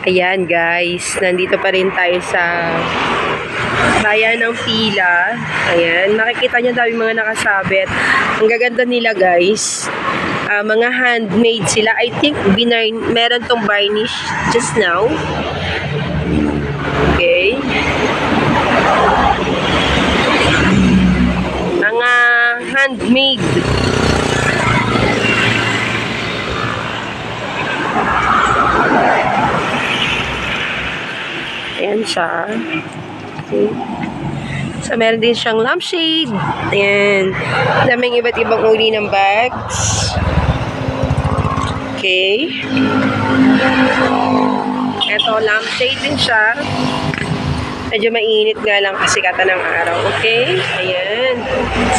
Ayan guys, nandito pa rin tayo sa bayan ng Pila. Ayan, makikita nyo dami mga nakasabit. Ang gaganda nila guys. Mga handmade sila. I think meron tong varnish just now. Okay. Mga handmade. Ayan siya. Okay. So, meron din siyang lampshade. Ayan. Daming iba't ibang uri ng bags. Okay. Ito, lampshade din siya. Medyo mainit nga lang kasi kata ng araw. Okay? Ayan.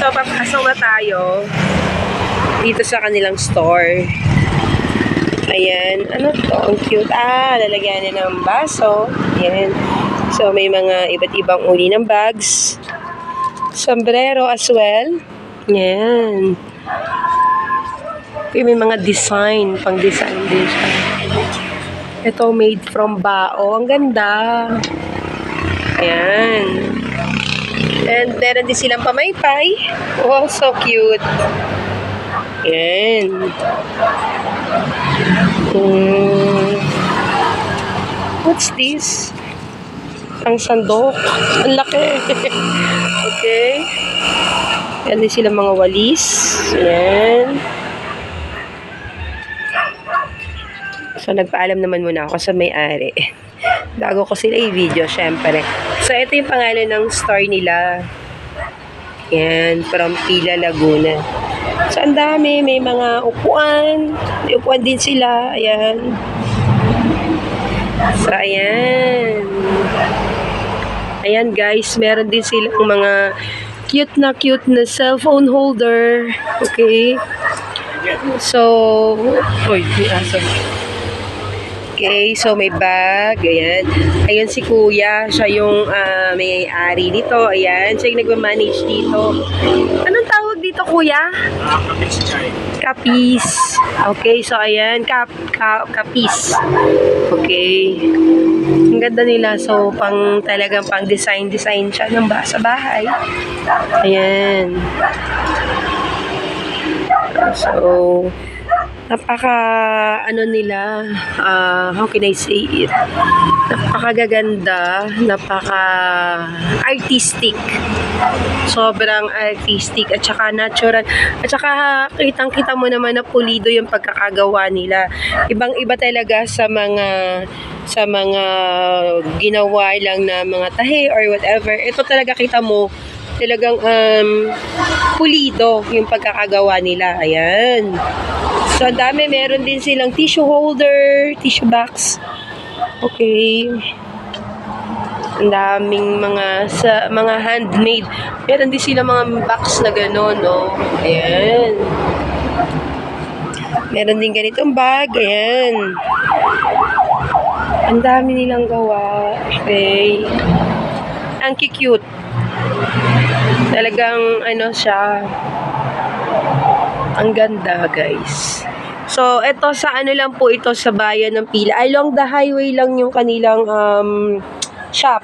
So, papasok na tayo dito sa kanilang store. Ayan. Ano to? Ang cute. Lalagyan niya ng baso. Ayan. So, may mga iba't ibang uri ng bags. Sombrero as well. Ayan. Okay, may mga design. Pang-design din siya. Ito, made from bao. Ang ganda. Ayan. And meron din silang pamaypay. Oh, so cute. Ayan. What's this? Ang sandok. Ang laki. Okay. Ayan din sila mga walis. Ayan. So, nagpaalam naman muna ako sa may-ari. Bago ko sila i-video, syempre. So, ito yung pangalan ng store nila. Ayan. From Pila, Laguna. So, ang dami. May mga upuan. May upuan din sila. Ayan. So, ayan. Ayan, guys. Meron din silang mga cute na cellphone holder. Okay. So, okay, so may bag. Ayan. Ayan si Kuya. Siya yung may-ari nito. Ayan. Siya yung nagmamanage dito. Anong tawag dito, Kuya? Kapis. Okay, so ayan. Kapis. Okay. Ang ganda nila. So, talagang pang design siya ng sa bahay. Ayan. So, nila, how can I say it? Napakagaganda, artistic. Sobrang artistic at saka natural. At saka kitang-kita mo naman na pulido yung pagkakagawa nila. Ibang-iba talaga sa mga ginawa lang na mga tahi or whatever. Ito talaga kita mo talagang pulido yung pagkakagawa nila. Ayan. So, ang dami. Meron din silang tissue holder, tissue box. Okay. Ang daming mga handmade. Meron din silang mga box na gano'n, no? Ayan. Meron din ganitong bag. Ayan. Ang dami nilang gawa. Okay. Ang cute. Talagang, siya. Ang ganda, guys. So, ito sa lang po ito sa bayan ng Pila. Along the highway lang yung kanilang shop.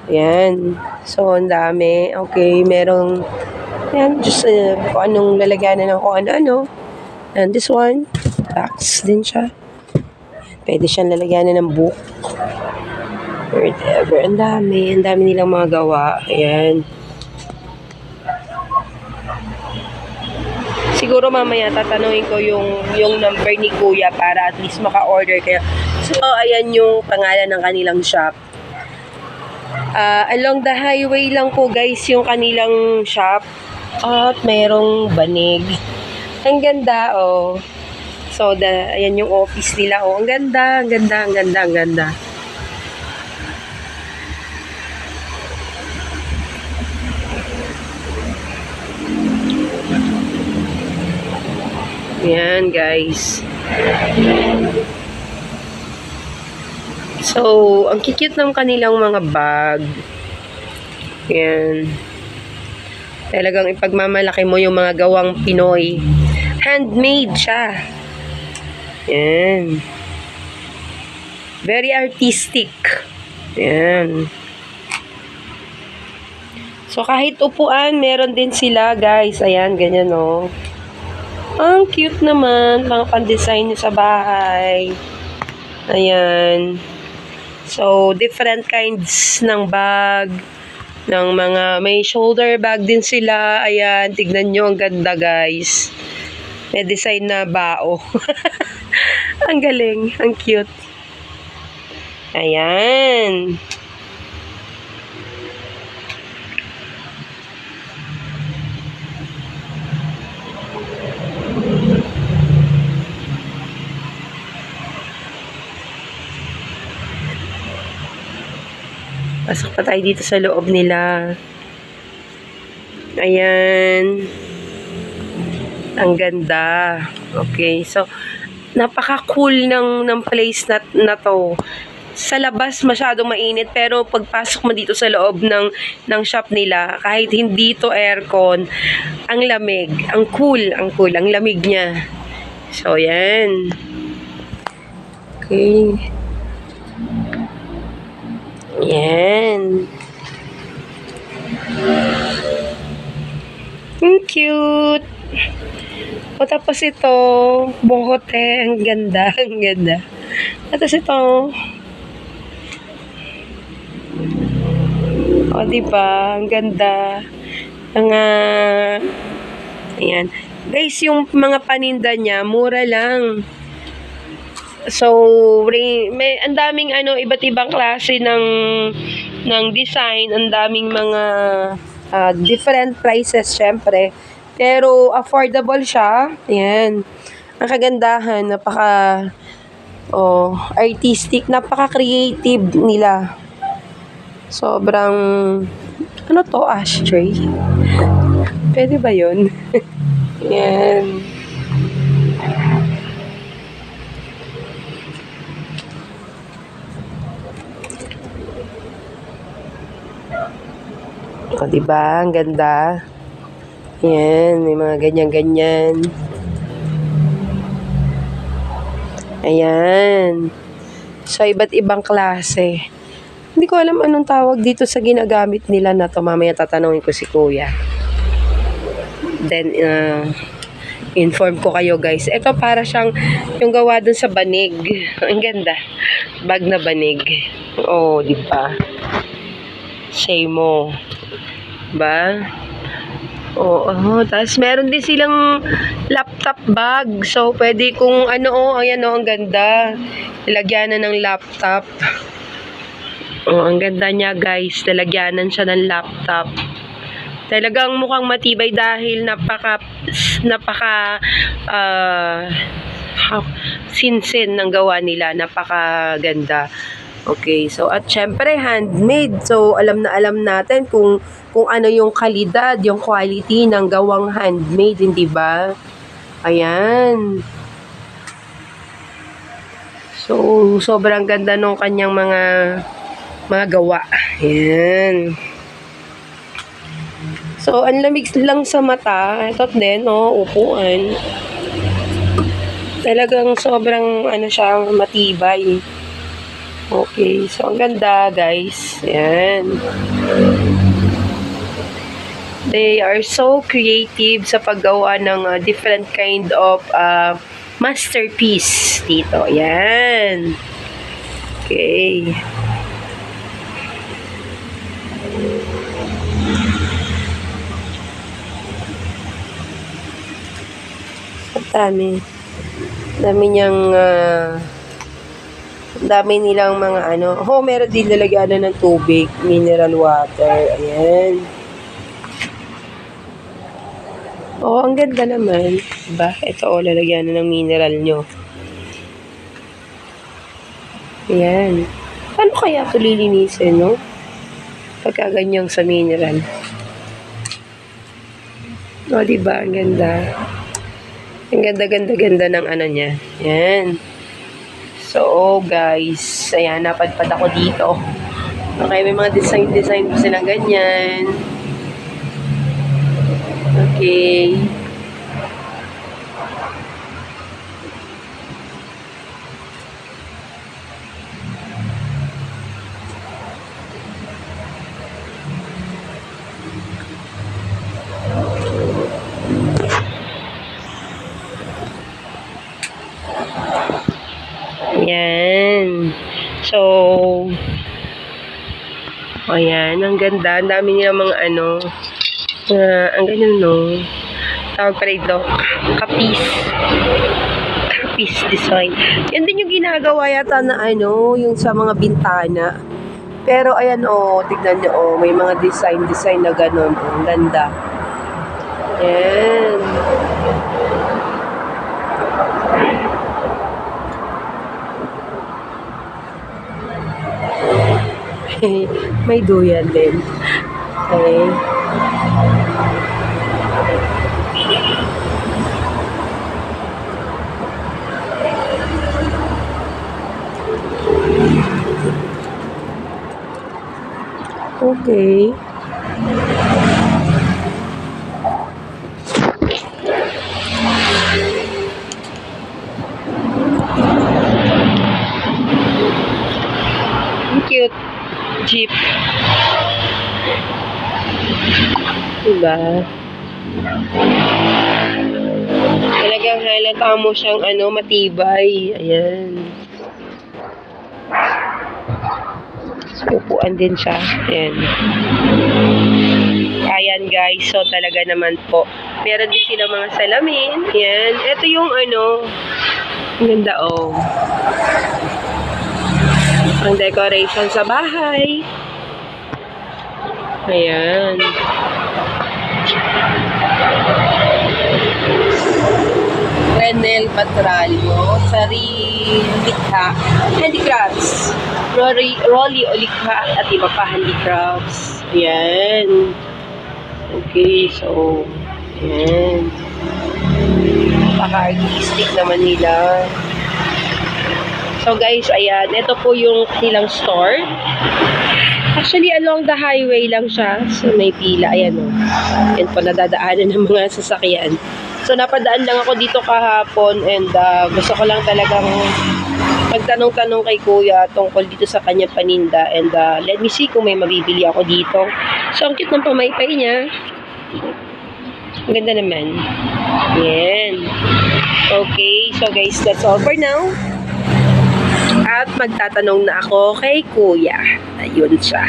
Ayan. So, ang dami. Okay, merong just kung anong lalagyanan ng kung ano-ano. And this one, box din siya. Pwede siyang lalagyanan ng book. Whatever. Ang dami nilang mga gawa. Ayan. Siguro mamaya tatanungin ko yung number ni Kuya para at least maka-order kayo. So, ayan yung pangalan ng kanilang shop. Along the highway lang po guys yung kanilang shop. At mayroong banig. Ang ganda, oh. So, ayan yung office nila, oh. Ang ganda. Yan, guys. So, ang cute ng kanilang mga bag. Yan. Talagang ipagmamalaki mo yung mga gawang Pinoy. Handmade siya. Yan. Very artistic. Ayan. So, kahit upuan, meron din sila, guys. Ayan, ganyan, oh. Ang cute naman. Mga pan-design nyo sa bahay. Ayan. So, different kinds ng bag. Ng mga, may shoulder bag din sila. Ayan, tignan nyo. Ang ganda, guys. May design na bao. Ang galing. Ang cute. Ayan. Pasok pa tayo dito sa loob nila. Ayan. Ang ganda. Okay. So, napaka-cool ng place na to. Sa labas masyadong mainit, pero pagpasok mo dito sa loob ng shop nila, kahit hindi to aircon, ang lamig. Ang cool. Ang lamig niya. So, yan. Okay. Yan. Ang cute. O, tapos ito, bohote. Ang ganda. Ang ganda. Tapos ito. O, diba? Ang ganda. Ayan. Guys, yung mga paninda niya, mura lang. So, may ang daming iba't ibang klase ng design, ang daming mga different prices syempre. Pero affordable siya. Ayan. Ang kagandahan, artistic, napaka-creative nila. Sobrang ashtray. Pwede ba 'yun? Ayan. O, diba? Ang ganda. Ayan, may mga ganyan-ganyan. Ayan. So, iba't ibang klase. Hindi ko alam anong tawag dito sa ginagamit nila na to. Mamaya tatanungin ko si Kuya. Then, inform ko kayo, guys. Ito para siyang yung gawa dun sa banig. Ang ganda. Bag na banig. Oh, diba? Same mo. Ba? Oo, tapos meron din silang laptop bag. So, pwede kung ayan ang ganda. Nilagyanan ng laptop. Ang ganda niya, guys. Nilagyanan siya ng laptop. Talagang mukhang matibay dahil napaka sinsin ng gawa nila. Napakaganda. Okay, so at syempre handmade. So alam natin kung ano yung kalidad, yung quality ng gawang handmade, hindi ba? Ayan. So sobrang ganda nung kanyang mga gawa. Ayan. So ang lamig lang sa mata. Ito din, upuan. Talagang sobrang siya, matibay. Okay, so ang ganda, guys. Ayan. They are so creative sa paggawa ng different kind of masterpiece dito. Ayan. Okay. Dami niyang dami nilang mga meron din lalagyan ng tubig, mineral water. Ayan. Ang ganda naman. Diba? Ito, lalagyan ng mineral nyo. Ayan. Paano kaya ito lilinisin, no? Pagka ganyang sa mineral. Diba? Ang ganda. Ang ganda ng niya. Ayan. So, guys, ayan, napadpad ako dito. Okay, may mga design po silang ganyan. Okay. Yan. So, ayan, ang ganda. Ang dami nila mga ano. Ang ganyan, no? Tawag pa rin ito, kapis. Kapis design. Yan din yung ginagawa yata na ano, yung sa mga bintana. Pero ayan, tignan nyo, may mga design na ganun. Ang ganda. Yan. May duyan din. Okay. Okay. Cute jeep. Diba? Talagang halata mo siyang ano, matibay. Ayan. Upuan din siya. Ayan. Ayan guys. So talaga naman po. Meron din sila mga salamin. Ayan. Ito yung ano. Ang ganda ang decoration sa bahay. Ayan. Renel Patralio, Sari Likha, Handicrafts, Rolly Olikha, at iba pa handicrafts. Ayan. Okay, so, ayan. Napaka-artistic naman nila. So guys, ayan, ito po yung kanilang store. Actually, along the highway lang siya. So, may pila. Ayan o. Yan po, nadadaanan ng mga sasakyan. So, napadaan lang ako dito kahapon and gusto ko lang talagang magtanong-tanong kay kuya tungkol dito sa kanyang paninda and let me see kung may mabibili ako dito. So, ang cute ng pamaypay niya. Ang ganda naman. Yan. Okay. So, guys, that's all for now. At magtatanong na ako kay kuya. Ayun siya.